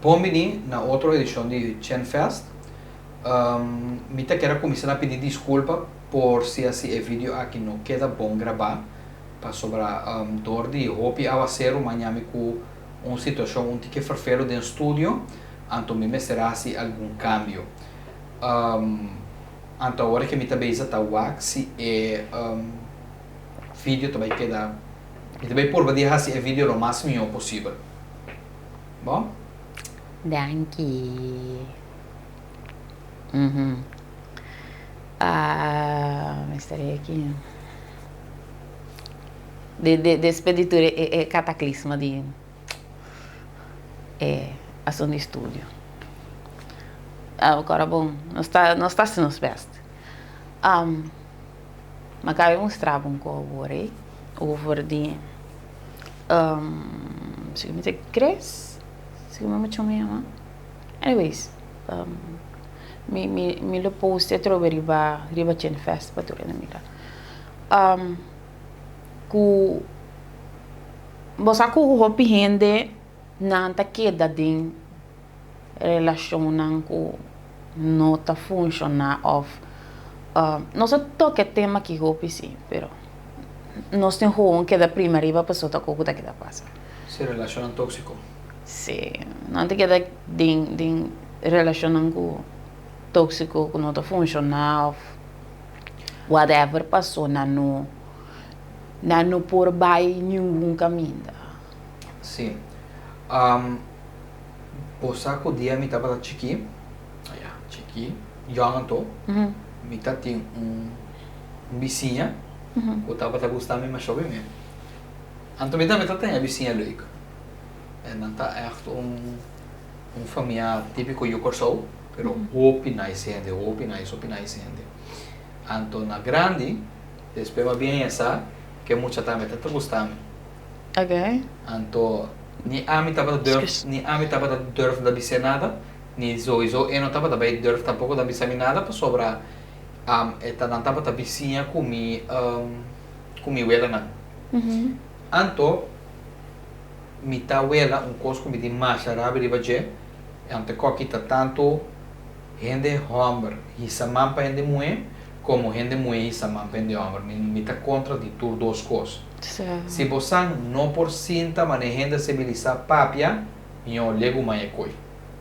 Pomini, na outra edição de Chen Fest, me quero começar a pedir desculpa por se esse vídeo aqui não queda bom gravar, para sobre dor de roupa ao ser amanhã com uma situação que farfelo dentro do estúdio, então me será assim algum cambio. Então agora que me também está wax e vídeo também queda, e também por bater esse vídeo o máximo possível. Bom? Danke. Estarei aqui. De expeditura é cataclisma de ação de estúdio. Agora, bom, não está sendo os best. Mas eu mostrava um agora, over de se me cresce, se me chama. Anyways, me lo post trovo riba Chen Fest para tu na mira. Você com roupa rende não tá queda de relação não com não tá funcionar of não só toque tema que roupa sim, pero nós tem um que da primeira riba pessoa tá com o que da passa. Se relaciona tóxico. Sim, não tem que dar de relação com tóxico que não tá funcionar, whatever passou não por vai nenhum caminho. Sim. Posaco dia me tava da Chiqui, young to, me tá tem vizinha, que tava tá gostando me chove me. Anto me também tem a vizinha leuk. Não tá echt família típico Yokorsou, pero hopi nice gente. Anto na grande, depois va bem essa, que muita também tá gostando. Ok. Anto ni ami tava da durf da bisa nada, ni sowieso e não tava da bei durf tampouco da bisa nada para sobra eta não tava da vizinha comi wela na. Anto mi ta wela coisa comi de massa rabi baje, ante coquita tanto gente homem, hisa mampa gente mulher, como gente mulher hisa mampa gente homem. Mi ta contra de tudo duas coisas. Se você não por cinta manejando civilizar papia, eu lego mais coi.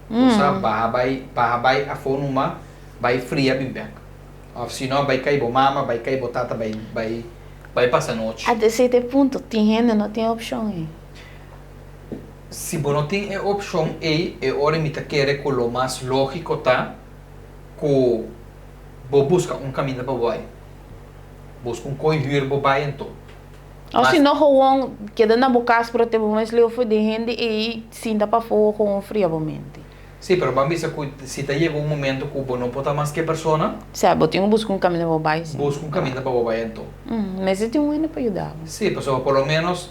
Você vai a forma vai fria bem bem. Ou se não vai cair mama, vai cair batata, vai passar noite. Até certo ponto, tem gente não tem opção aí. Se você não tem opção aí, é hora de querer com o mais lógico tá, que vou buscar caminho para vai. Busca coisa para vai então. Ou se não, gewoon queda na boca para ter mais leu de gente e sinta para fora com friamente. Sim, mas vamos dizer que se chega momento que você não pode mais que a pessoa, sabe, eu busco caminho para vai. Busca caminho para vai então. Mas eu tenho um para ajudar. Sim, pessoal, por lo menos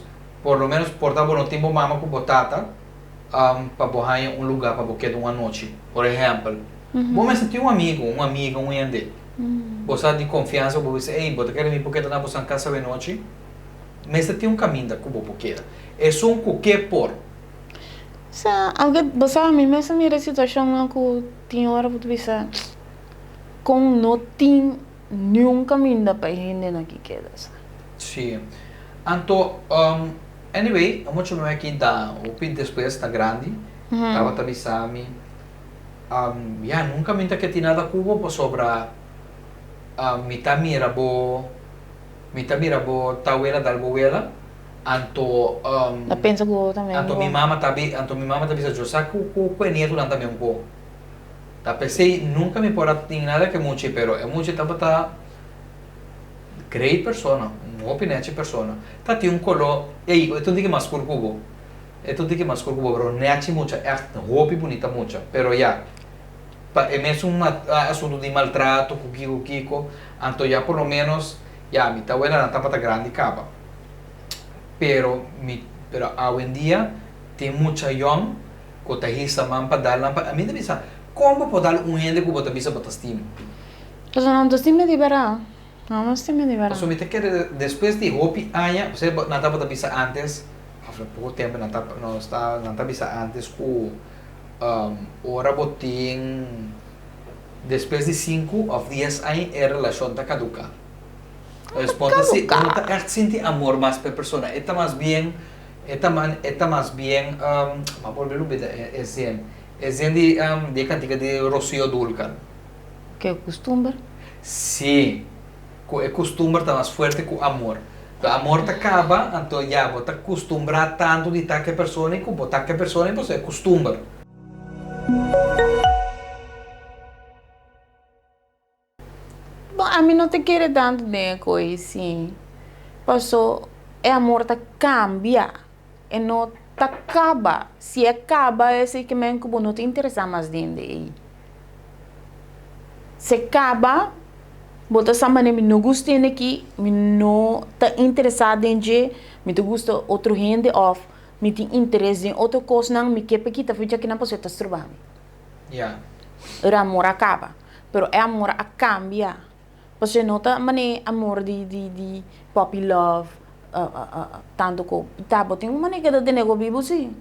portar no tempo mama com batata para borrar lugar para boquete uma noite, por exemplo. Vamos ter um amigo, uma ende. Você de confiança, você diz, ei, você quer me boquete na vossa casa de noite? Mas tem caminho da cubo boqueira. É só que por. Alguém, você a mim mesmo mira situação não que tinha hora para pensar com não tem nenhum caminho para gente na que queda. Sim. Então, anyway, eu muito me aqui da o pin depois está grande. Tava te avisando nunca me tá que tinha nada cubo por sobra mita mira bo tawela dal boela anto eu penso que também anto minha mama tá bisa josa ku nieto não também go tá pensei nunca me pora tem nada que muito pero é muito tá great persona opinete persona tá tem colo ei eu tenho que mais por cubo pero neachi mucha roupa bonita mucha pero ya é mesmo assunto de maltrato com Kiko anto ya por lo menos ya mi abuela não tá grande capa pero hoje em dia tem muita young que tá hisa man para dar a mim deve ser como pode dar gente que bota bisa bota steam então não estou me liberar não estou me liberar so me te quer depois de hopi anya você não tá bota bisa antes há pouco tempo não tá bisa antes com ora botin depois de 5 ou 10 anos a relação está caduca. Responde se não está echt senti amor mais para persona, está mais bem, está mais bem, mas por exemplo, é zen de cantiga de Rocío Dúrcal. Que é costume? Sim, é costume está mais forte que o amor. O amor te acaba, então já você acostumbra tanto de tal que pessoa e como tal que pessoa, então é costume. Bom, a mim não te quer tanto de coisa assim. Passou, é amor tá cambia. E não tá acaba. Se acaba, é assim que me como não te interessa mais dentro aí. Se acaba, bota essa maneira, me não gosta aqui, me não tá interessado em je, me te gusta outro gente of, me tem interesse em outra coisa, não me quer porque tá feito aqui na pessoa tá trabalhando. Yeah. O amor acaba, pero é amor a cambia. Você nota mané amor de puppy love, tanto ko tá botem uma maneira de nego vivo sim.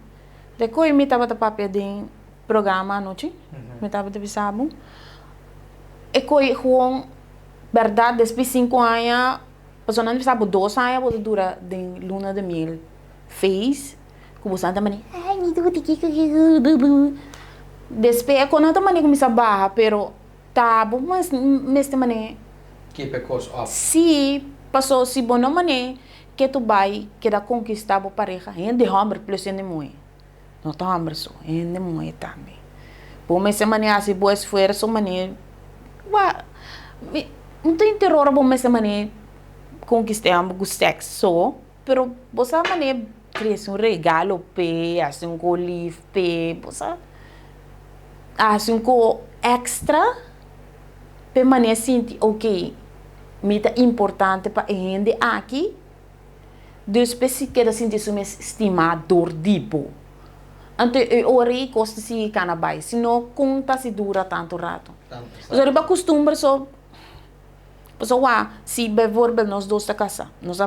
Depois me tava papi de programa à noite, me tava de bisabo. E coi gewoon verdade depois 5 anos, pessoa não sabe 2 anos pode durar de luna de miel. Fez, como você também, ai me do que depois quando também começa a barra, pero tá bom, mas também Keep a course off. se passou se bom não mané que tu vai que da conquistar a pareja, ainda hambre plus ainda muito. Não tá hambre só, ainda muito também. Por mas semana assim boa esforço mané, não tem terror bom mas mané conquistar o sexo, pero você mané cresce regalo pe, assim um colif pe, você assim um extra pe mané sentir ok. Mita importante para gente aqui. Dus se queda sentir se estimador tipo. Então eu ori costa se canabai, se não conta se dura tanto rato. Os arriba costumbre só se bevorbe nós dois da casa, nós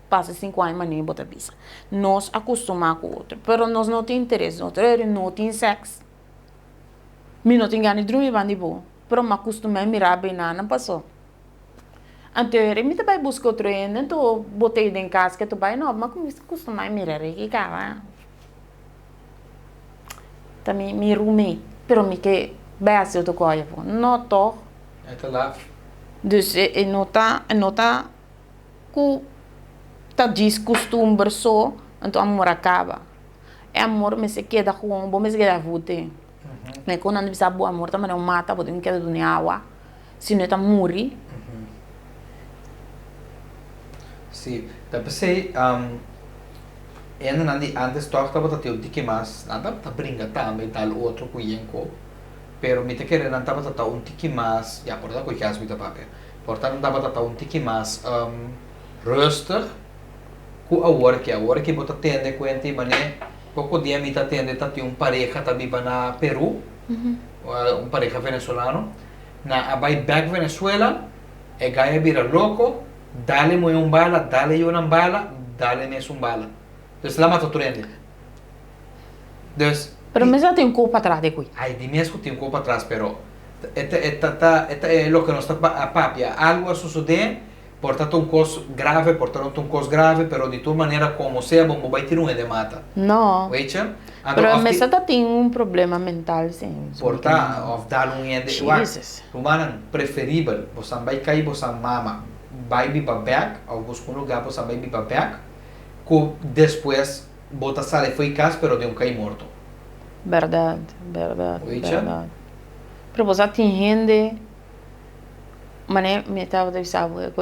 passa 5 anos mané bota bisa. Nós acostumar com o outro, pero nós não tem interesse, outro não tem sexo. Me não tem gana de dormir bem de boa, pero me acostumei a mirar bem não passou. Então, eu também busco outro ainda, então botei em casa que tu vai não, mas como costuma mirar aqui, cara. Também me rumi, pero me que bem outro coisa, não tô. É lá. Dus nota que tá descostumbre só, então amor acaba. É amor, mas se queda com bom, mas queda vote. Mas quando não precisa boa amor, também não mata, porque não quer do água, se não tá morrer. Sim, depois sei, ainda antes toca estava teu dique mais, nada tá brinca também tal outro cuyenco, pero me te querer não tava tá um tique mais, já por dar cuias me tá papel, portanto não tava tá um tique mais rustig, com a hora que bota tende com ente mané, pouco dia me tá tende tá tem pareja tá viva na Peru, pareja venezolano, na vai back Venezuela, e gaia vira louco. Dale mo yung bala, dale yun ang bala, dale mes um bala. Então, lá matou trende. Pero me já tem um corpo atrás de coi. Ai, de mesmo tem um corpo atrás, pero esta é lo que nos está a papia. Algo a suceder, portanto um coisa grave, pero de toda maneira como seja, bom vai ter um de mata. Não. Veja? Pero me já tem um problema mental sim. Portanto, of dar um ende. Jesus. Rumanan preferível, você vai cair, você mama. Vai back, ou busca um lugar para vai back, que depois bota sale foi casa, pero de um cai morto. Verdade. Pero você tem gente, mané, me estava dizendo,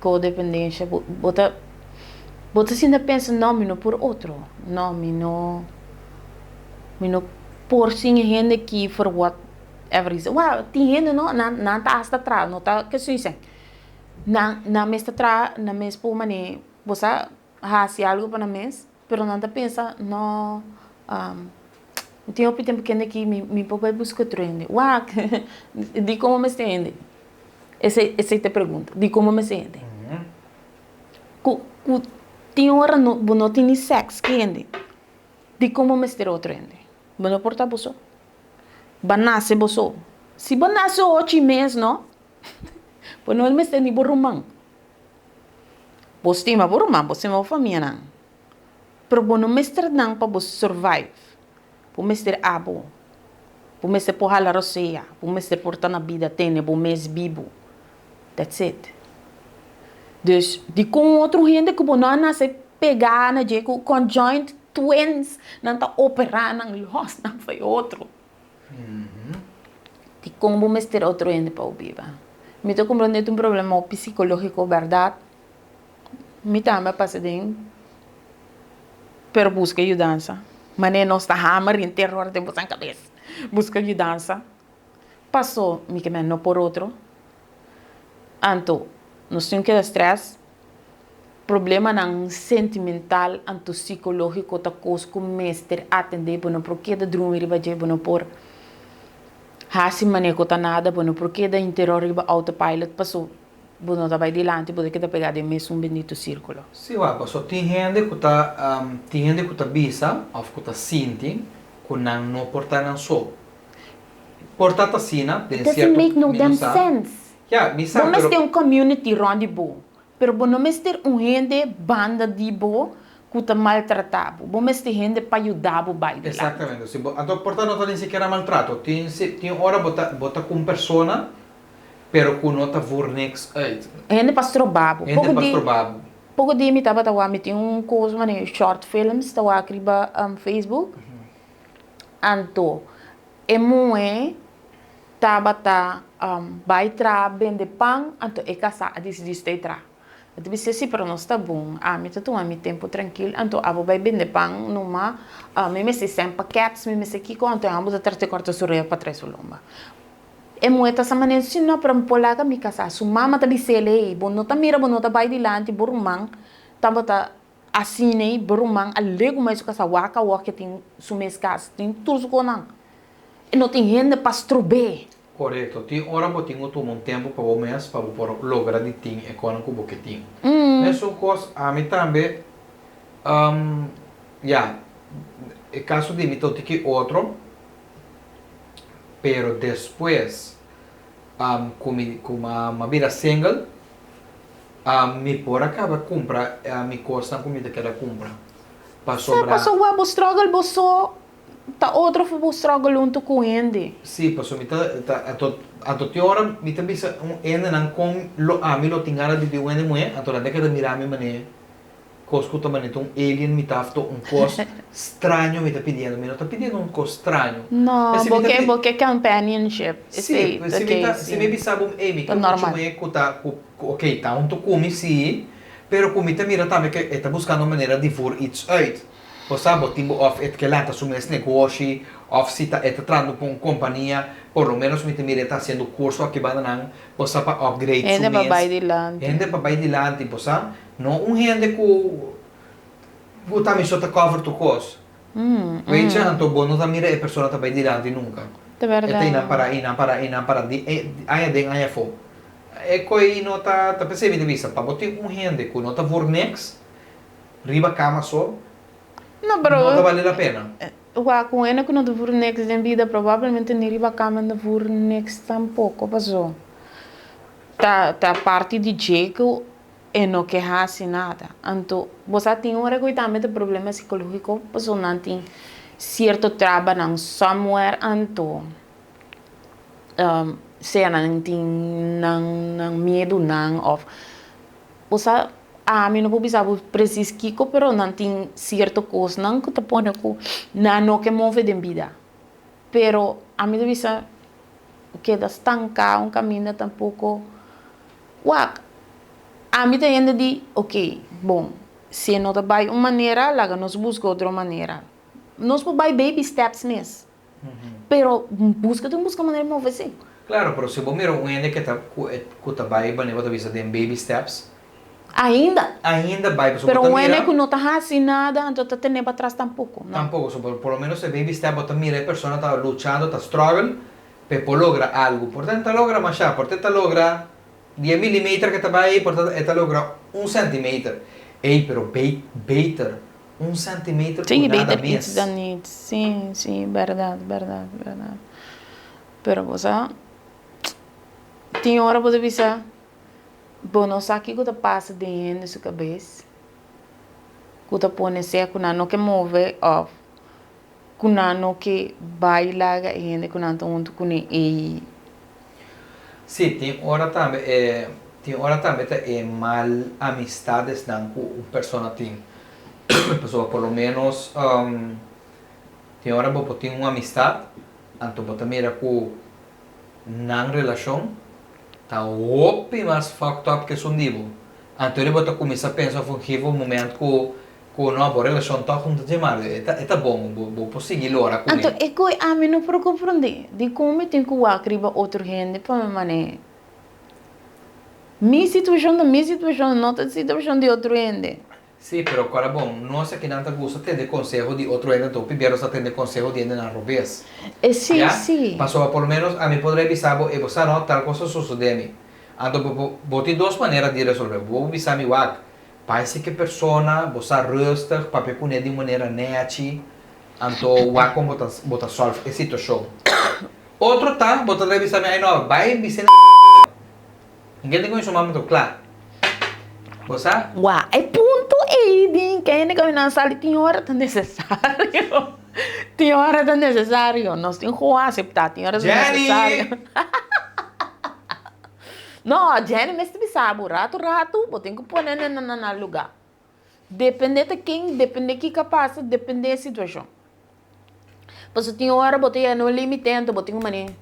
codependência, bota ainda pensa, não, me não por outro, não, me não por sim gente que for whatever reason. Tem gente não tá hasta atrás, não tá que isso na mesa atrás, na mesa por mané, você hace algo para na mesa, pero não tá pensa, não, tem um tempo que aqui me papai busca trende. De como me sente? Essa te pergunta, de como me sente? Tem hora não tem sexo, que de como me sente o trende? Não porta buso. banase boso. Si banase 8 meses, no? Pues no el mes ni borumang. Bostima borumang, bostima família nang. Pero bono mestre nang pa bos survive. Po mestre abo. Po mestre po hala roseia. Po mestre porta na vida tene, po mes bibo. That's it. Dus die com outro gente que bono nasce pegar na je com conjoint twins não tá operar não los não foi outro. De como mestre outro gente para o viva. Me tô compreendendo um problema psicológico, verdade? Me também passa de pero busca ajudança. Mané não está hammer em terror de botar cabeça. Busca ajudança. Passou, me que não por outro. Anto, nós temos que dar stress. Problema não sentimental, anto psicológico, tá coisa que o mestre atender, bueno, porque da dormir riba je, bueno, por hasi maneco tá nada, bueno, porque da interior riba autopilot, passou, bueno, tá vai dilante, porque que tá pegado em mesmo um bendito círculo. Sim, ué, só tem gente que tá bisa, ou que tá sinti, que não porta não só. Porta tá sina, It doesn't make no damn sense. Yeah, bisa, Bom, mas tem um community ronde bo. Pero bom, mas ter um gente banda de bo que tá maltratado. Bom, mas tem gente para ajudar bo vai. Exatamente. Sim, então porta não tá nem sequer maltrato. Tem hora bota com persona, pero que não tá vornex uit. Gente pastor babo. Gente pastor babo. Pouco dia me tava me tem um coisa mané short films tava acriba Facebook. Anto emoe tava vai tra vende pão, anto é casa a decidir tra. Eu disse assim, pero não está bom. Me tô a mi tempo tranquilo, anto abo vai vender pão numa, me se sem paquetes, me se aqui quanto amo da 34 surreia para trás lomba. É muito essa maneira, se não para polaca mi casa, su mama tá bisele, bom não tá mira, bom não tá vai dilante, burumang, tamba tá assim aí, burumang, alego mais o casa waka tem su mes casa, tem tudo com não. E não tem gente para strobe. Correto. Tem hora que tem um tempo para o mês para lograr de ting econômico que tem. Mas são coisas a mim também, é caso de mim tem que outro, pero depois, como uma vida single, me por acaba comprar me costa comida que ela compra. Para sobrar. Passou o abo struggle, bosso. Tá outro foi struggle junto com ele. Sim, passou me a to hora me também ende não com me lo tingara de ende mulher, a toda década mirar me mané. Coscuta mané alien me tafto cos estranho me tá pedindo, me não tá pedindo coisa estranho. Não, porque companionship. Sim, se me bisabo me que normal. Ok, tá come sim, pero comita mira também que está buscando maneira de voor iets uit. Possiamo tipo of che lata su mes negócio, of se está entrando com companhia, por lo menos me temir está haciendo curso aqui banana, possa para upgrade su mes. Gente para vai dilante. Gente para vai dilante, possa, não gente que tá me sota cover to cost. Veja, então bom não tá mira a pessoa tá vai dilante nunca. É verdade. Ina para aí fo. É coi não tá percebendo de vista, para botar gente que não tá for next, riba cama só. Não, pero não vale a pena. Com ele que não te for next em vida, provavelmente nem riba cama não for next tampouco, passou. Tá parte de jeito e não quejar-se nada. Então, você tem hora que também tem problema psicológico, passou não tem certo trabalho não somewhere, então se não tem não medo não of você mim não vou pensar preciso kiko, pero não tem certo coisa não que te põe com não que move de vida, pero a mim deve ser que da estancar caminho tampouco, a mim tem ainda de ok, bom, se não vai uma maneira, lá nós busca outra maneira, nós vamos baby steps nisso, pero busca maneira de mover-se. Claro, pero se você mira gente que tá vai de baby steps. Ainda vai, pero o ene que não está assim nada, então está tendo para trás tampouco. Tampouco, por lo menos el baby step, você mira a pessoa está luchando, está struggle, para lograr algo. Portanto, logra mais já, portanto, logra 10 milímetros que está aí, portanto, logra 1 centímetro. Ei, pero beter, 1 centímetro por nada mês. Sim, verdade. Pero você tem hora você pensa, bom, não sabe o que passa dentro da sua cabeça. Que põe seco, não que move off. Que não que baila ainda, que não tanto com e Sim, tem hora também é mal amistades não com uma pessoa tem. Pessoa por lo menos tem hora você tem uma amistade, então você mira com na relação tá opi mais fucked up que são divo. Então você começa a pensar um momento que não a relação tá junto de mar, é bom, vou seguir ora com então é que a mim não preocupa de como tem que acriba outro gente para mané. Minha situação não é a situação de outro gente. Sim, pero agora bom, nós aqui não gosta de ter conselho de outro ente, então primeiro você tem conselho de ente na revés. Sim, ¿Ya? sim. Passou por lo menos a mim poderia avisar, e você não, tal coisa sucede a mim. Então, vou ter duas maneiras de resolver. Vou avisar mi wak, parece que persona, você rustig, papi com de maneira neti, então wak como bota solve a situação. Outro tá, você deve avisar mi, não, vai me ser ninguém tem isso momento claro. Você? Uau, é ponto aí, de quem é que não sabe, tem hora tão necessário. Tem hora tão necessário. Nós temos que aceitar, tem hora tão necessário. Não, Jenny, mas você sabe, rato, eu tenho que pôr no lugar. Depende de quem, depende de que capaz, depende da situação. Porque tem hora, você não limitando, você tem uma maneira.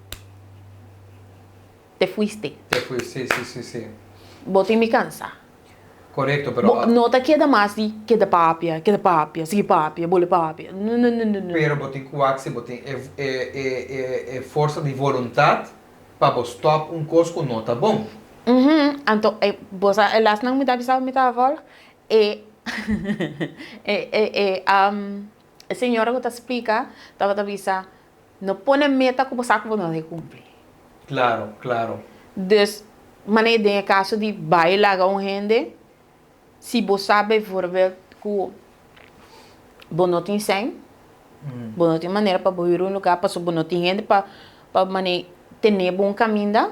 Te fuiste. Sim. Você me cansa. Correto, pero... Nota queda mais de queda papia, sigue papia, bole papia. Não. Pero botin kuaksi, botin é força de vontade para stop coisa não tá bom. Então, você elas não me dá visão, me dá avó, a senhora que te explica, estava a avisar, não põe meta que você não vai cumprir. Claro. Dus, maneira de caso de bailar com gente, se você sabe, por exemplo, que você não tem sem, você não tem maneira para ir um lugar, para você não tem gente para maneira ter bom caminho.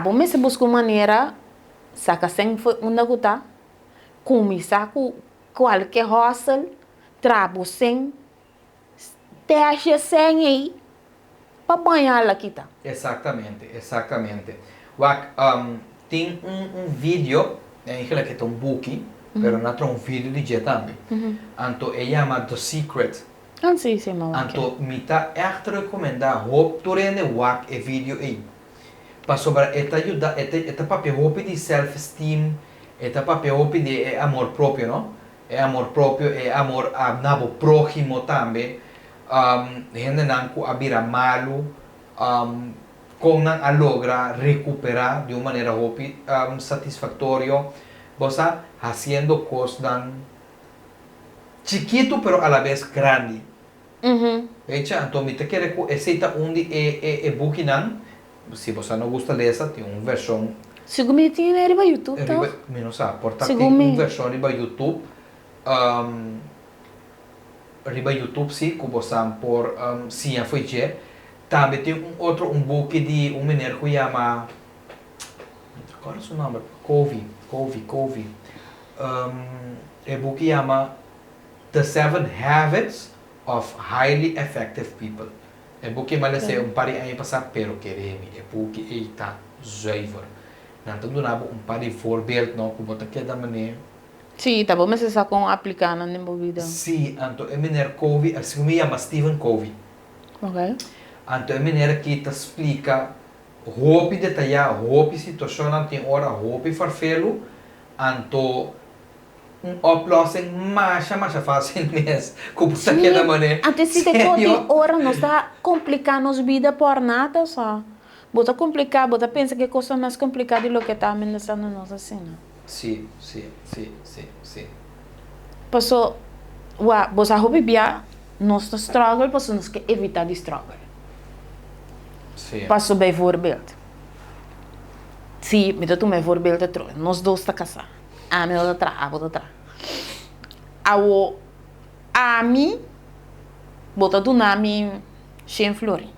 Bom, se busca uma maneira, saca sem uma gota, começar com qualquer hostel, trabalho sem, teste sem aí, para banhar aqui tá. Exatamente. Tem vídeo, que é um book, pero não é um vídeo de dia também. Então, ele chama The Secret. Sim, Então, me tá echt recomendar, hoop durante o vídeo aí. Para sobre esta ajuda, esta papel hoop de self-esteem, esta papel hoop de amor próprio, não? É amor próprio, é amor a nabo próximo também. Gente não abira malo, com não a logra recuperar de uma maneira hoop satisfatória. Você fazendo coisas chiquito, pero a la vez grande. Então, me te quero que aceita onde é book não. Se você não gosta dessa, tem uma versão. Segundo me tem no YouTube, tá? Não sabe, portanto, tem uma versão no YouTube. No YouTube, sim, que você por sim, foi já. Também tem um book de menino que chama. Qual é o seu nome? Covey. O book chama The 7 Habits of Highly Effective People. É porque mais é par de anos passar pero queremos é porque ele está zuiver. Não tanto nada par de voorbeeld não como tá que da maneira. Sim, tá bom, mas você com aplicar na minha vida. Sim, então é menino Covey, assim me chama Stephen Covey. Ok. Então é menino que te explica roupa detalhar, roupa situação não tem hora, roupa farfelo, então oplossing mais fácil mesmo. Como está que da maneira. Antes se depois hora não está complicando as vidas por nada só. Bota complicar, bota pensa que coisa mais complicada do que está amenaçando na nossa cena. Sim. Passou, você arrubia nosso struggle, passou nós que evitar de struggle. Sim. Passou bem voorbeeld. Sim, me dá tu me voorbeeld de troca. Nós dois está casar. Me dá atrás. A mim, bota do nome sem florim.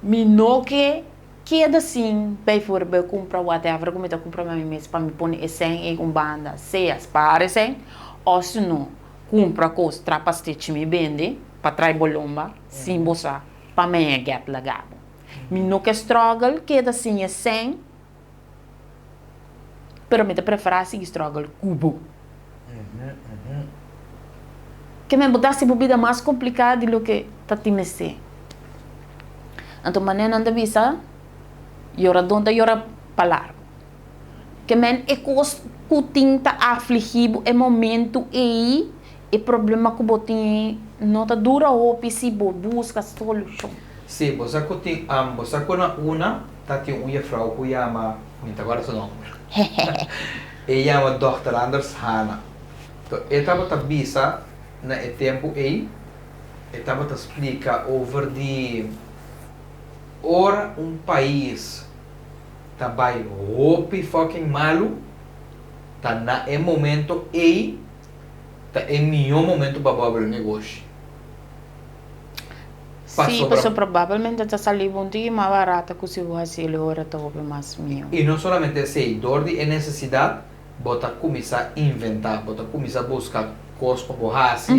me não queda assim, bijvoorbeeld comprar whatever, como eu comprar minha mesa para me pôr em em banda, se as parecem, ou se não, compra coisa, trapastete me vende, para trair bolomba, sim, bossa, para mim é get lagado. Me não que struggle, queda assim, é sem, pero me prefere assim, struggle, cubo. Que me botar se bebida mais complicada do que tá timesse. Então, maneira não visa, yora donda yora palar. Que men é coisa que tá afligido é momento e problema que botinho não tá dura ou se busca solução. Sim, você tem uma tá tem uma frau que chama, não agora seu nome. Ela chama Dr. Anders Hanna. Então, ela estava a visa na tempo aí, estava a explicar over de ora país tá vai hopi fucking malu, tá na momento aí, tá melhor momento para abrir o negócio. Sim, mas provavelmente está salindo um pouquinho mais barata que se você agora tá mais mil. E não somente assim, dor de necessidade, bota começar a inventar, bota começar a buscar coisas para borrar-se.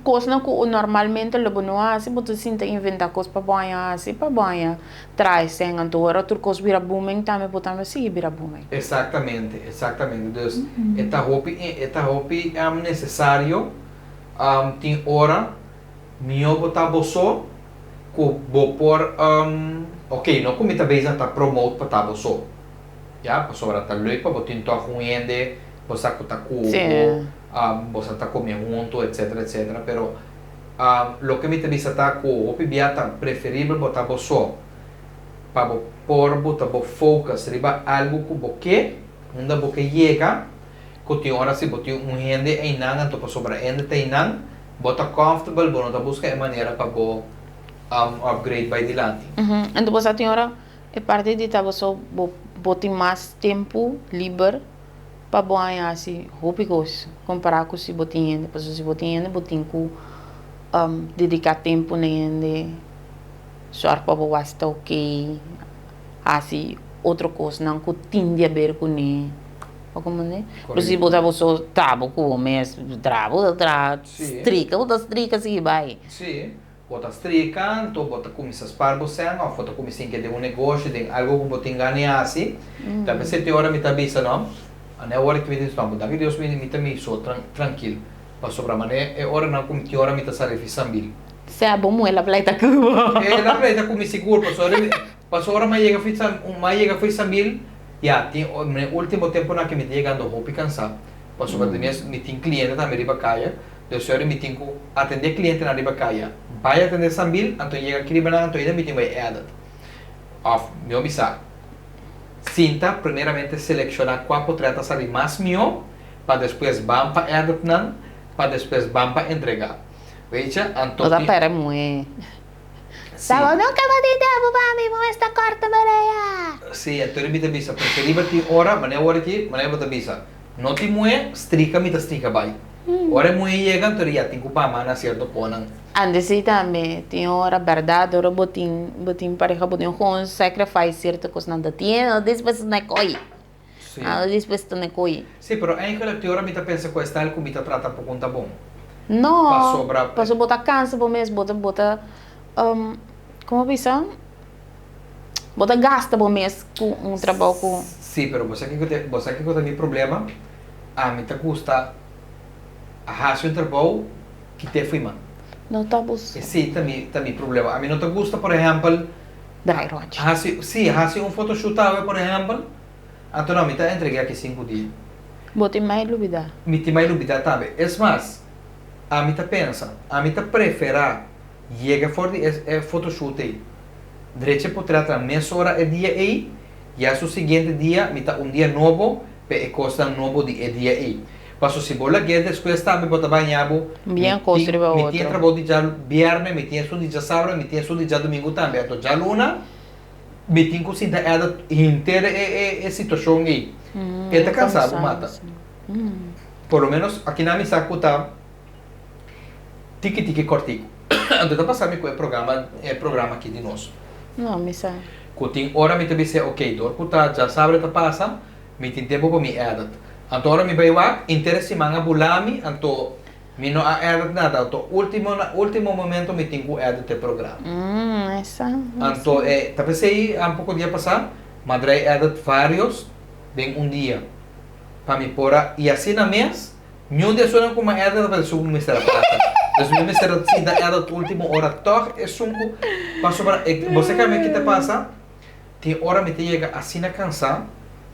Coisas que normalmente lo não assim, bota sinta inventar coisas para banhar, assim, para banhar, traz sem agora outro coisa vira booming, também bota mais assim vira booming. Exatamente. Então, esta roupa é necessário, tem hora, melhor botar bolso, que vou pôr, ok, não como está bem a promote para estar bolso, já, para sobrar tá leuk, para botar então ruim de, você que tá com, você tá comendo junto, etc, pero, lo que me te dice tá com o pibiata preferível botar bolso, para pôr botar focus, riba algo que boque, onde boque chega, que tem hora se botar gente em nang, então para sobrar gente tem nang, botar comfortable, bom, tá busca é maneira para bo upgrade by dilante. Então você tem hora é parte de tá você botar mais tempo livre para banhar assim roupas comparar com se botinha depois se botinha com dedicar tempo nele só para boa estar ok assim outra coisa não que tinha a ver com ele como né por se botar você trabo com mês trabo strica assim vai sim bota strica então bota começa a spar você ou bota começa que de um negócio de algo que botinha ganha assim também se tem hora me tá bisa não a hora que me diz não daqui Deus me também sou tranquilo para sobrar mané é hora não como que hora me tá sair sambil se a bom ela pleita cubo ela pleita com me seguro para hora mais chega foi sambil já tem no último tempo na que me chegando roupa cansado para sobrar de me tem cliente também riba caia eu só me tem que atender cliente na riba caia vai atender sambil então chega aqui riba na então ainda me tem vai edit off meu missar Sinta, primeiramente, selecionar qual potreta sair mais melhor, para depois vamos para edit, para depois vamos para entregar. Veja, então... Toda pera muito. Estava nunca vou ter tempo para mim, vou esta corta mareia. Sim, então ele me avisa, preferível ter hora, mas hora aqui, mas eu te avisa. Não te moe, strica, me strica vai. Hora moe chega, então já tem que upar mana certo ponan. Antes também, tem hora verdade, hora botin pareja botin com sacrifice certa coisa não tinha, depois não é coi. Depois não é coi. Sim, pero em que tem hora me tá pensa com esta que me tá trata por conta bom. Não, passou botar cansa por mês, bota como bisa? Bota gasta por mês com trabalho com. Sim, pero você que tem problema, a mim tá custa a um trabalho que te foi mal. Não tá bus. Sim, também problema. A mim não te gusta, por exemplo, dry rod. Sim, um photoshoot por exemplo, então não, me tá entregue aqui 5 dias. Bota mais lubida. Me tem mais lubida também. É mais, a mim tá pensa, a mim tá prefere chega for de photoshoot aí. Direito por trata meia hora é dia aí, e a seguinte dia, me tá dia novo, pe costa novo de dia aí. Passo se bola que depois também bota banhado. Bien construído outro. Me tinha trabalho de já viernes, me tinha de já sábado, me tinha de já domingo também. Então já luna, me tinha que sentar ela inteira é situação aí. Ele tá cansado, mata. Por lo menos aqui na minha saco tá tique cortico. Então tá passando com o programa aqui de nós. Não, me sabe. Que tem hora me também ok, dor que já sabe que passa, me tem tempo para me edit. Então hora me vai lá, interesse manga bulami, então me não edit nada, então último momento me tenho que edit o programa. Essa. Então talvez aí um pouco dia passar, madrei edit vários, bem dia, para me pôr e assim na mês, nenhum dia suena como edit para subir me será passa. Então me será se da edit última hora toque é sunco, passo para você que me que te passa. Tem hora me te chega assim na canção,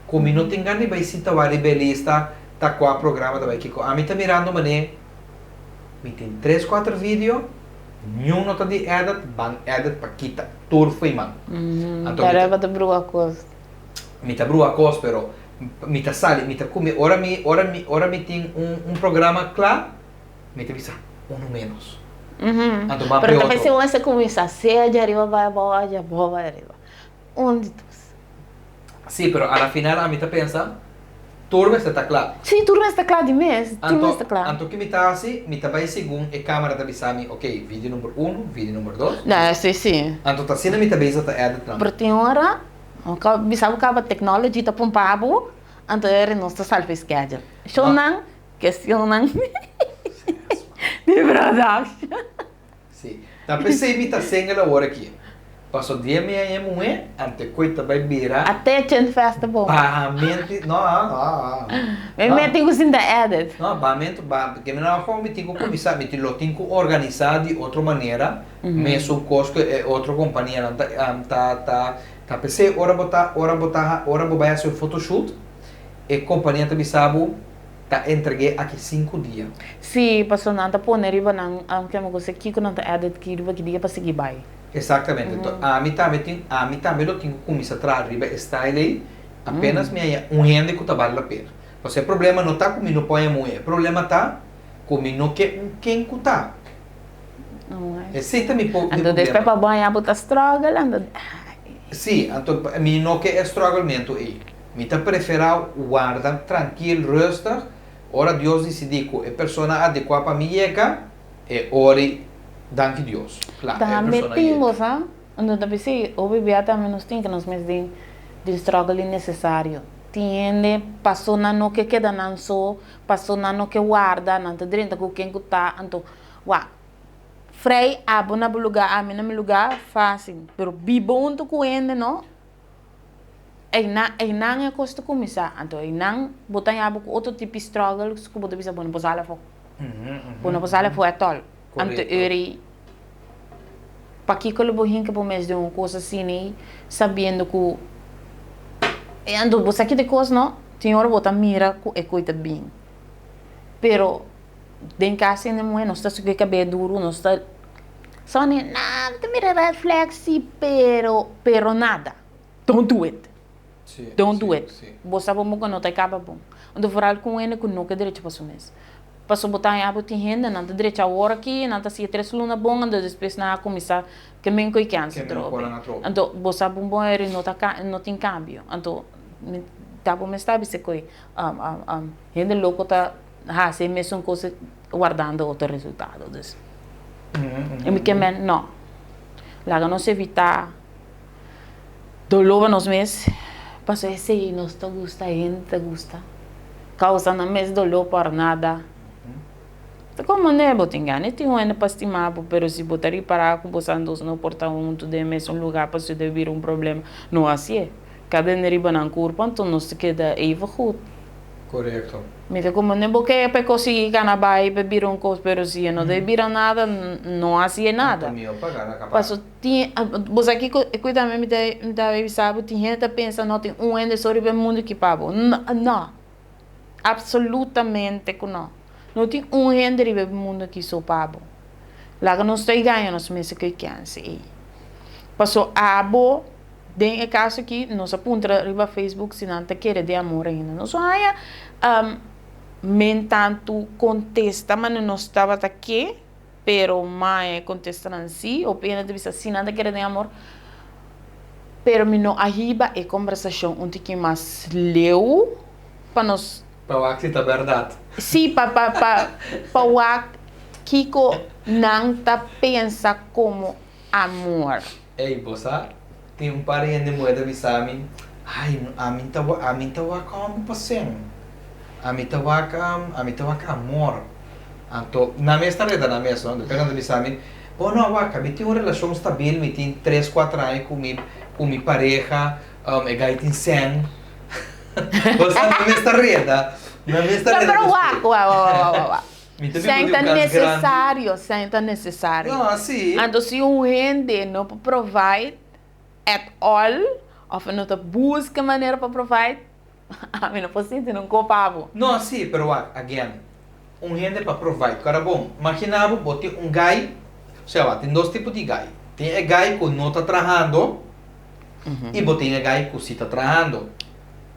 como não tem ganho vai citar o rebelista, tá com o programa também que a mim tá mirando mané, me tem 3-4 vídeos, nenhum nota de edit, ban edit para quitar, tudo foi man. Tareva de brua coisa. Me tá brua coisa, pero me tá sali, me tá come, hora me tem programa claro, me te visa menos. Pero também se você começar a ser de arriba vai arriba. Onde tu? Sim, pero a final a mim tá pensa, turma está claro. Sim, turma está claro de mês. Turma está claro. Anto que me tá assim, me tá bem segundo a câmera tá bisami, ok, vídeo número 1, vídeo número 2. Não, sim. Anto tá sendo me tá bem tá edit não. Pero tem hora, bisabo acaba technology tá pompabo, anto era nosso selfie schedule. Show não, questão não. De verdade. Sim. Tá pensei me tá sem ela hora aqui. Passou dia meia mulher, ante coita vai virar. Até tinha festa bom. Barramento, não. Me tenho que da edit. Não, barramento, porque não como me tenho que começar, me tenho que organizar de outra maneira, mesmo coisa que outra companhia tá pensei hora botar vai fazer photoshoot, e companhia também sabe tá entreguei aqui 5 dias. Sim, passou nada pôr riba não, que eu gosto aqui que não tá edit que riba que dia para seguir vai. Exatamente. Então, a mim também eu tenho que começar a trazer o style aí, apenas me rende que vale a pena. Porque o problema não está comigo, não põe a mulher. O problema está comigo que quem está. Esse também pode então, depois para banhar, botar struggle. Sim, então, me não que é strugglemento aí. Me tá preferar guardar tranquilo, rustig. Ora Deus decidir que a pessoa adequada para mim é ore. Danke Deus. Claro, também temos, então também se o bebê também nos tem que nos meses de struggle necessário. Tiene, passou na no que queda não só, passou na no que guarda, não te dentro com quem está, então, frei abo na lugar, a mim na lugar fácil, pero bibonto com ele, não? E não é custo começar, então e não botar em abo com outro tipo de struggle que você pode bom posala fo, bom posala fo é tol. Ante eri para que eu vou rincar por mês de uma coisa assim, sabendo que ando você aqui de coisa não, tem hora botar mira é coisa bem, pero den casa não é, não está suque cabelo duro, não está só nem nada, mira red flexi, pero nada, don't do it. Don't do it. Você vai muito não tá acaba bom. Ando falar com ele que nunca direito para mês. Passou botar em abo tem renda, não tá direito a hora aqui, não tá se 3 luna bom, ando depois na começar que me coi câncer trobe. Então você bom era não tem cambio. Então tá bom mas sabe se coi renda louco tá se mesmo coisa guardando outro resultado dus. E me que não. Lá não se evitar dolor nos meses. Passou esse não está gusta, gente gusta. Causa na mês dolor por nada. Como não é botingane, tem um para estimar, pero se botaria para com você não porta muito de mesmo lugar para se dever problema, não assim é. Cada neriba na curva, então não se queda even goed. Correto. Me vê como não porque para conseguir canabai beber coisa, pero se não dever nada, não assim é nada. Passou tinha, você aqui cuida me dá sabe, tem gente pensa não tem ende sobre o mundo que pabo. Não. Absolutamente que não. Não tem ende ribe o mundo que sou pabo. Lá que não estou ganhando os meses que canse. Passou abo den caso aqui, nós aponta riba Facebook se não te quer de amor ainda. Não só há tanto contesta, mas não estava aqui, pero mais contesta em si, ou pena de vista se não te quer de amor. Pero me não arriba é conversação onde que mais leu para nós para o acto verdade. Sim, para o Kiko não tá pensa como amor. Ei, você tem um par de moeda bisami. Ai, amin tawa como paseng. Amin tawa ka amor. Anto, na minha história na minha só, dependendo do bisami. Oh, não, waka, me tem uma relação estável, me tem 3, 4 anos com minha pareja, e gai tem 100. Você na minha história, na minha história. Pero wak. Senta necessário. Não, sim. Então, se o rende não provide at all, ou não busca maneira para provide, a mim não posso sentir um copavo. Não, sim, pero again, gente para provide. Cara, bom, imaginava, botei guy, sei lá, tem 2 tipos de guy. Tem a guy que não está trabalhando, e botei a guy que está trabalhando.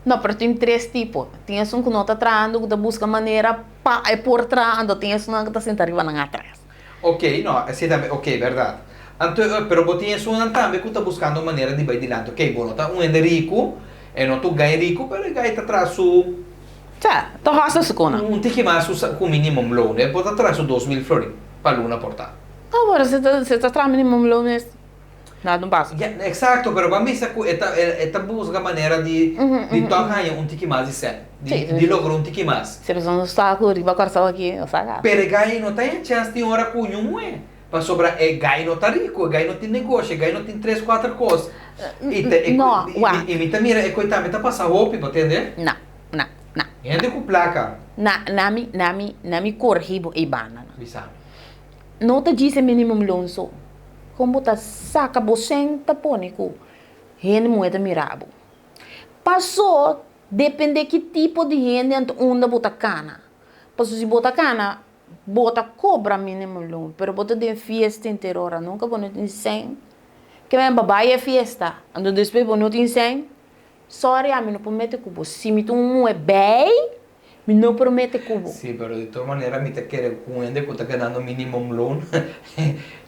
Não, pero tem 3 tipos. Tem um que não está trabalhando, que busca maneira para por trabalhando. Tem um que está sentado arriba na atrás. Ok, no, sì, ok, verdade. Però botei um também que está buscando maneira de ir adiante. Ok, bom, tá é rico, e não tu ganha rico, pero o guy está atrás su... Cioè, tu cosa seconda? Tiki mais com minimum loan, e pode atrás su 2.000 flori para luna portar. Agora, se está atrás minimum loan, nada não passa. Yeah, exato, pero para mim esta busca maneira de tocar tiki mais de 100, de lograr tiki mais. Se você não está com o riba cortado aqui, eu sabe. Pero gai não tem chance de hora com um para sobrar gai não tá rico, gai não tem negócio, gai não tem 3, 4 coisas. Não, e me tá mira, e coitado, me tá passando roupa, entende? Não. Gente com placa. Nami corribo e banana. Bisa. Não te diz minimum loan so. Como tá saca bocenta pônico. Rende moeda mirabo. Passou, depende que tipo de rende onde bota cana. Passou se bota cana, bota cobra minimum loan. Pero bota de fiesta inteira hora, nunca bota em 100. Que vem babai é fiesta. Ando depois bota em 100. Sorry, a mim não promete cubo. Se me tu é bem, me não promete cubo. Sim, pero de toda maneira, me tá querendo com que está ganhando minimum loan.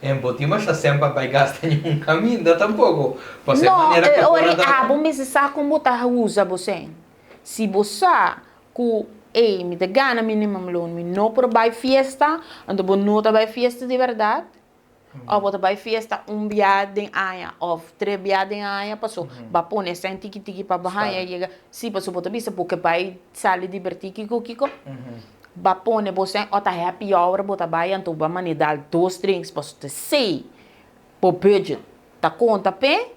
Em botinho, mas sempre vai gastar em um caminho, dá tampouco. Não, ora, bom, mas sabe como tá usa você? Se você me dá gana minimum loan, me não vai fiesta, então você não vai fiesta de verdade. Ou você vai fiesta viagem aia, ou 3 viagem aia, passou, vai pôr sem tiki para barra, chega, se passou você bisa porque vai sair divertir kiko, vai pôr você, ou tá happy hour, você vai então vai manidar 2 drinks, passou te sei, por budget, tá conta pé?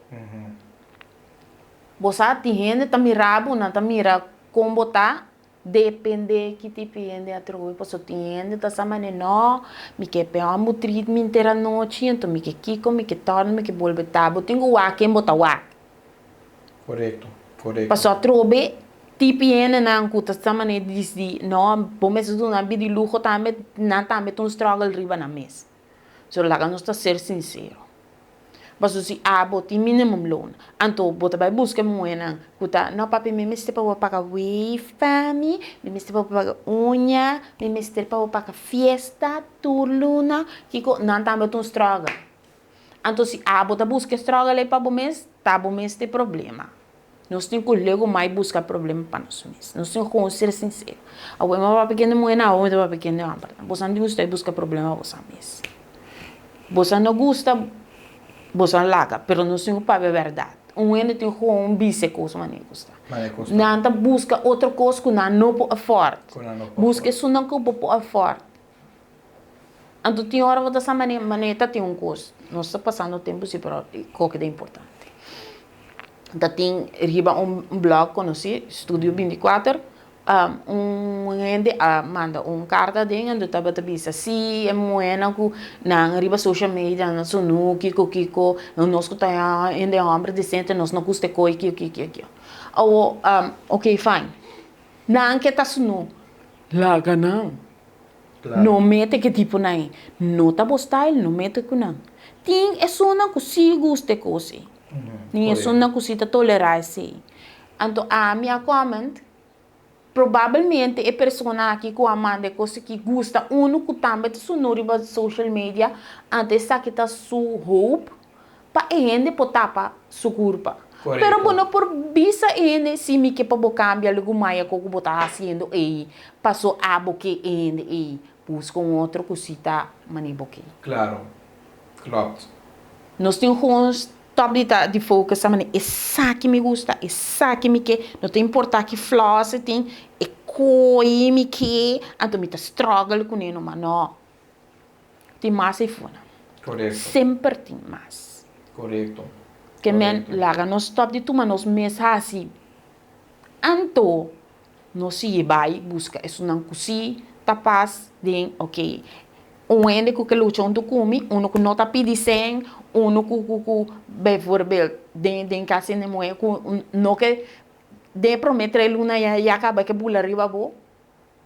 Você tem gente tá mirabo, não tá mira como tá. Depende que tipo de atroi, posso ter tá samane não, me que peamo treatment inteira noite, então me que kiko, me que torna, me que volve tabo, tenho o aqui bota o aqui. Correto. Posso trobe tipo de não custa samane diz não, bom mas tu não de luxo também, não também tu struggle riba na mesa. So lá não está ser sincero. Mas se bota minimum loan, então bota vai buscar moeda, kuta não papi me mestre para pagar wifi, me mestre para pagar unha, me mestre para pagar fiesta, turluna, que não também tu struggle. Então se bota busca struggle aí para o mês, tá bom mês tem problema. Nós temos que logo mais buscar problema para nós mesmos. Nós temos que ser sinceros. A uma para pequena moeda, a outra para pequena ambar. Você não tem que buscar problema para você mesmo. Você não gosta você larga, pero não se para a verdade. Ele tem um bice coisa, mas não custa. Não busca outra coisa que não pode afford. Busca isso não que pode afford. Então tem hora que essa maneira tem custo. Nós estamos passando tempo se para o que é importante. Então tem riba blog conheci, Studio 24. Gente manda carta dentro do taba tabisa se é moena ku na riba social media na sunu kiko nós que tá ainda homem decente nós não custa coi que ok fine não que tá sunu laga não não mete que tipo não não tá style não mete que não tem é só na que se gusta coisa nem é só na que se tá tolerar se então a minha comment provavelmente é pessoa aqui que amanda coisa que gosta que também te sonoro na social media antes que tá su hope para ele botar para su culpa. Pero bueno por visa ele se me que para cambiar algo mais que eu botar fazendo aí passou a boque ele aí busca outra cosita maniboque. Claro. Nós temos stop de focus sa mane essa que me gusta, essa que me que, não tem importar que flaws tem, e coi me que, então me tá struggle com ele, mas não. Tem mais e funa. Correto. Sempre tem mais. Correto. Que men laga não stop de tu, mas nós mesmo assim. Anto, não se vai busca, isso não cusi, tapas, den, ok. Ende que luta onde come, que não tá pedindo sem, que bijvoorbeeld, den casa nem moe, não que de prometer luna e acaba que bula riba bo.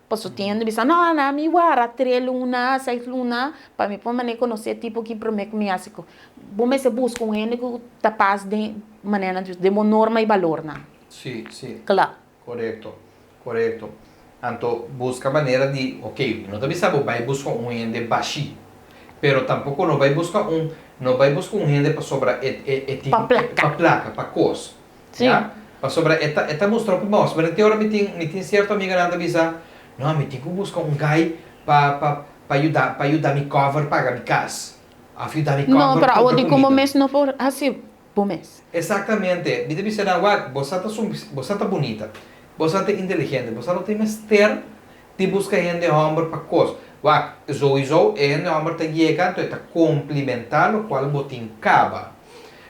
Posso tendo bisa não, mi guarda 3 luna, 6 luna, para me pôr maneira conhecer tipo que promete me asico. Bom me se busca ende que tapas de maneira de norma e valor na. Sim, sim. Claro. Correto, correto. Então, busca maneira de, ok, não deve saber, vai buscar ende baixo, pero tampoco não vai buscar ende para sobrar para placa, para cos. Sim. Para sobrar eta mostrar para nós, mas até hora me tem certo amiga nada avisa, não, me tem que buscar guy para ajudar me cover pagar me casa. Ajudar me cover. Não, para onde como mês não for assim, bom mês. Exatamente. Me deve ser agora, você tá bonita. Você é inteligente, você não tem mestre de buscar gente homem para coisa. Sowieso, gente homem está chegando, está complementar o qual você acaba.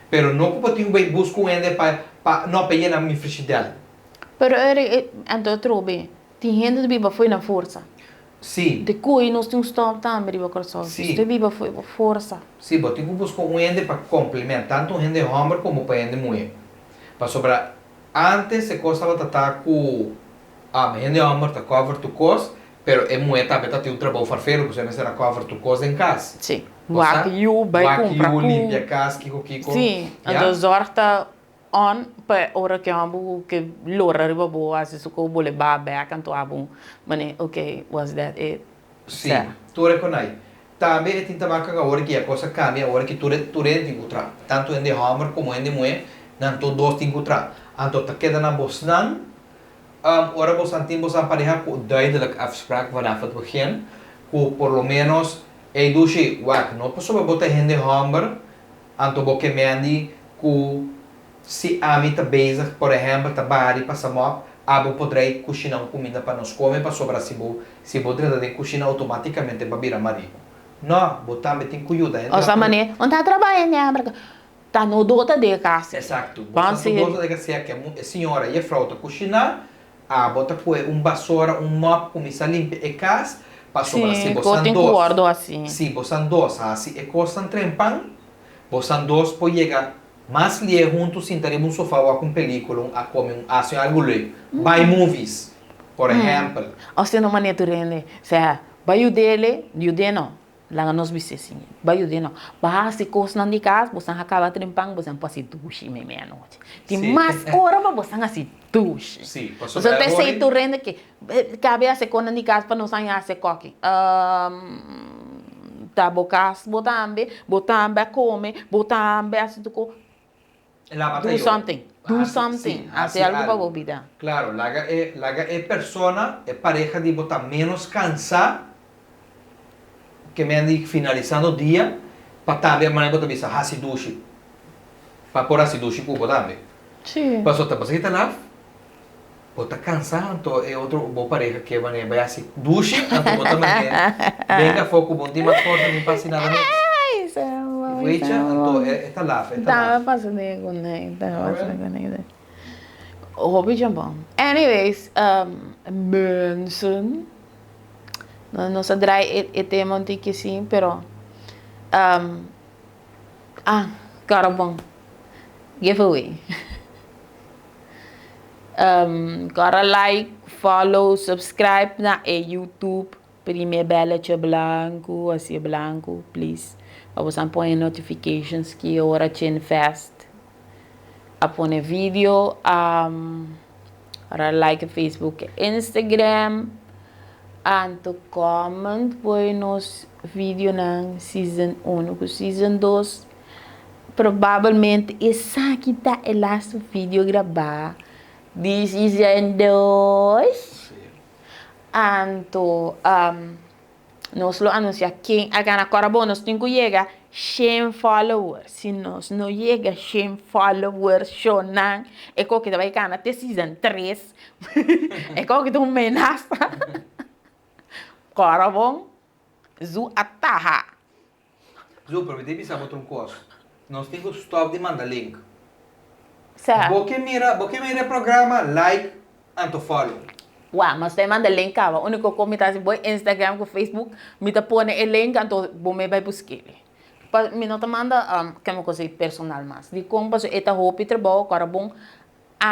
Pero não que você vai buscar gente para não pegar na minha frigideira. Pero então trobe, tem gente que vive foi na força. Sim. De cui nós temos stop também vive com só. Você vive foi força. Sim, você tem que buscar gente para complementar tanto gente homem como para gente mulher. Para sobrar antes se costava tratar com a gente homem tá cover tu cos, pero é mulher também tá tendo trabalho farfeiro, porque você não cover tu cos em casa. Sim. Wakiu vai comprar com limpia casa, kiko. Sim. Então zorta on para hora que ambu que lora riba boa, assim se ko bole ba back and to abu, mane okay, was that it? Sim. Tu reconhece. Também é tinta marca a hora que a coisa cambia, a hora que tu tem que entrar. Tanto em de homem como em de mulher, não todos dois tem que entrar. Então, tá queda na bosnan, ora bosan tem bosan pareja com duidelijk afspraak vanaf het begin, com por lo menos ei dushi, wak, não posso botar gente homem, então boque mendi com se a mim tá bezig, por exemplo, tá bari passa mop, abo poderei cozinhar comida para nós comer, para sobrar se bo trata de cozinhar automaticamente para virar marido. Não, botar me tem que cuidar. O sa mane, onde tá trabalhando, né? Tá no dota de casa. Exato. Você no dota de casa que a senhora e a frau tá cozinhar, bota põe vassoura, mop, começa a limpar a casa, para sobrar se você dois. Assim. Sim, você dois, assim, e costam trempan, você dois pode chegar mais li juntos, sentaremos um sofá ou com película, a comer assim algo ali. Buy movies, por exemplo. Você não maneira tu rende, se vai o dele, não. Lá nós vicessinho, vai o dele não. Bahasa coisa não de casa, você acaba trempang, você pode se duche meia-noite. Tem mais hora para você assim duche. Sim, você pensa tu rende que cabe a segunda de casa para não sair a se coque. Tá bocas, botambe come, botambe assim tu do something. Do something. Hacer algo para a vida. Claro, laga é persona, é pareja de botar menos cansar que me andi finalizando o dia, para também a maneira de botar hasi dushi. Para pôr hasi dushi para botar também. Sim. Para só tá passando lá, botar cansado, então é outro boa pareja que maneira vai hasi dushi, então botar maneira. Venga foco, bom dia, mas forte, não passa nada mais. Isso é uma Wecha, então está lá, Tá passando com né, tá passando com né. O hobby jambon. Anyways, mensen. Não se drai e tema um tique sim, pero cara bom. Giveaway. Cara like, follow, subscribe na YouTube. Primeiro belletje branco, assim branco, please. Vamos a pôr notifications que hora chin fast. A pôr vídeo, like Facebook, Instagram. Anto comment põe nos vídeo na season 1 com season 2. Provavelmente essa aqui tá o last vídeo gravar de season 2. Anto nós lo anuncia quem agora bom nós tem que chegar 100 followers. Se nós não chega a 100 followers, shonan, é que vai cana até season 3. É que tu menasta. Cara bom, zu ataha. Zo, para me saber outra coisa. Nós temos que stop de mandar link. Certo? Porque mira programa, like, and follow. Uau, mas tem manda link cá. O único que me tá assim, Instagram com Facebook, me tá pondo o link, então vou me vai buscar ele. Me não tá manda, que é uma coisa personal mas. De como passo, eta roupa trabalho, cara bom.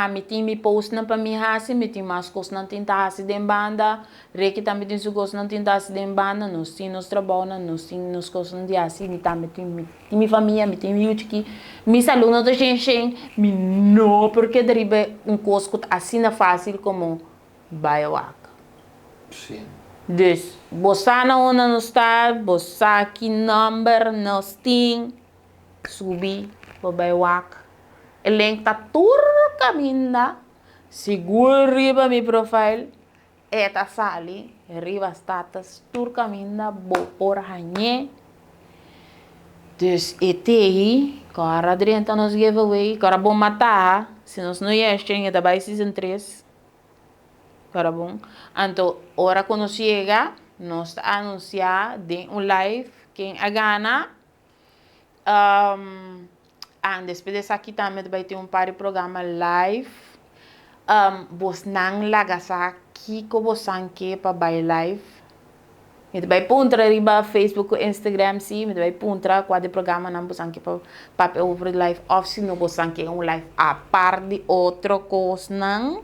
Me tem me post na para me hasi, me tem mais coisas não tem hasi de banda, reiki também tem su coisas não tem hasi de banda, nós tem nos trabalho, nós tem nos coisas de hasi, me também tem minha família, me tem meu que me saludo do gente, me não porque deriva coisa que assim na fácil como baiawak. Sim. Dus, bossa na ona no está, bossa aqui number nós tem, subi para baiawak. O link está tudo caminhando. Segura riba mi profile. Eta sali. Riba status. Tudo caminhando. Bo por hanye. Dus ete aí. Cara dentro nos giveaway. Cara bom matar. Se nós não yestem, é da by season 3. Cara bom. Então, hora quando chega, nós anunciar de live. Quem a gana. Depois dessa aqui também vai ter par de programa live. Vos não lagasa aqui que vos sanke para vai live. Me vai puntra riba Facebook, Instagram sim, me vai puntra quadro programa não vos sanke para papel over live off se não vos sanke live a par de outra coisa não.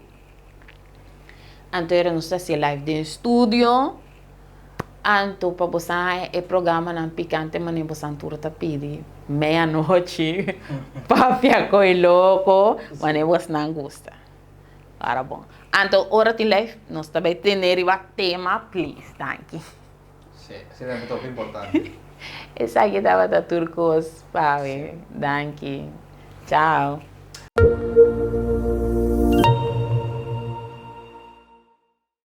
Então era nossa live de estúdio. Então, para você, é programa não picante, mas nem você não tá pedindo meia-noite para ficar com ele louco, mas nem você não gosta. Agora, bom. Então, hora de live, nós também temos o tema, please, thank you. Sim, isso é muito importante. Esse aqui estava da Turcos, thank you. Tchau.